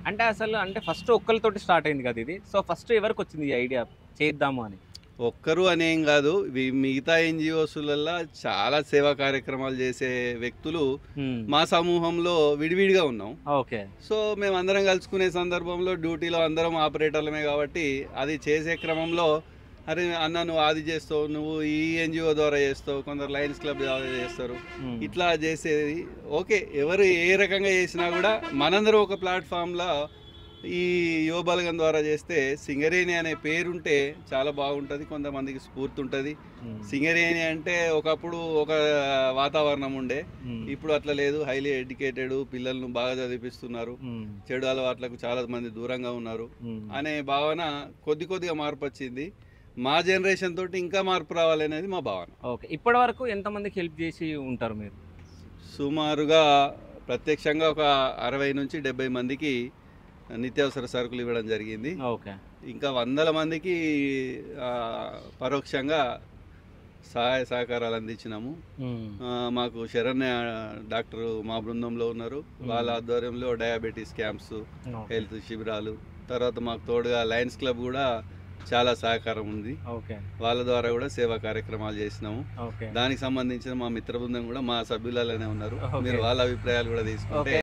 అంటే అసలు అంటే ఫస్ట్ ఒక్కళ్ళతోటి స్టార్ట్ అయింది కదా ఇది. సో ఫస్ట్ ఎవరికొచ్చింది ఈ ఐడియా చేద్దాము అని? ఒక్కరు అనేం గాదు. మిగతా ఎన్‌జీఓస్‌లల్లా చాలా సేవా కార్యక్రమాలు చేసే వ్యక్తులు హ్మ్. మా సమూహంలో విడివిడిగా ఉన్నాం. ఓకే. సో, మేమందరం కలుసుకునే సందర్భంలో డ్యూటీలో అందరం ఆపరేటర్లమే కాబట్టి, అది చేసే క్రమంలో "అరే! అన్న నువ్వు అది చేస్తావు, నువ్వు ఈ ఎన్‌జీఓ ద్వారా చేస్తావు, కొందరు లయన్స్ క్లబ్ ద్వారా చేస్తారు." హ్మ్. ఇట్లా చేసేది ఓకే. ఎవరు ఏ రకంగా చేసినా గూడా మనందరం ఒక ప్లాట్‌ఫామ్‌లా ఈ యువ బలగం ద్వారా చేస్తే సింగరేణి అనే పేరుంటే చాలా బాగుంటది. కొంతమందికి స్ఫూర్తి ఉంటది. హ్మ్. సింగరేణి అంటే ఒకప్పుడు ఒక వాతావరణం ఉండే. హ్మ్. ఇప్పుడు అట్లా లేదు. హైలీ ఎడ్యుకేటెడ్ పిల్లలను బాగా చదివిపిస్తున్నారు. హ్మ్. చెడు అలవాట్లకు చాలా మంది దూరంగా ఉన్నారు హ్మ్. అనే భావన కొద్దిగా మార్పొచ్చింది. మా జనరేషన్ తోటి ఇంకా మార్పు రావాలనేది మా భావన. ఓకే. ఇప్పటి వరకు ఎంతమందికి హెల్ప్ చేసి ఉంటారు మీరు? సుమారుగా ప్రత్యక్షంగా ఒక 60-70 మందికి నిత్యావసర సరుకులు ఇవ్వడం జరిగింది. ఓకే. ఇంకా వందల మందికి పరోక్షంగా సహాయ సహకారాలు అందించినాము. హ్మ్. మాకు శరణ్య డాక్టరు మా బృందంలో ఉన్నారు. వాళ్ళ హ్మ్. ఆధ్వర్యంలో డయాబెటీస్ క్యాంప్స్, ఓకే. హెల్త్ శిబిరాలు, తర్వాత మాకు తోడుగా లయన్స్ క్లబ్ కూడా చాలా సహకారం ఉంది. ఓకే. వాళ్ళ ద్వారా కూడా సేవా కార్యక్రమాలు చేసినాము. ఓకే. దానికి సంబంధించిన మా మిత్ర బృందం కూడా మా సభ్యులలోనే ఉన్నారు. ఓకే. మీరు వాళ్ళ అభిప్రాయాలు కూడా తీసుకుంటే ఓకే.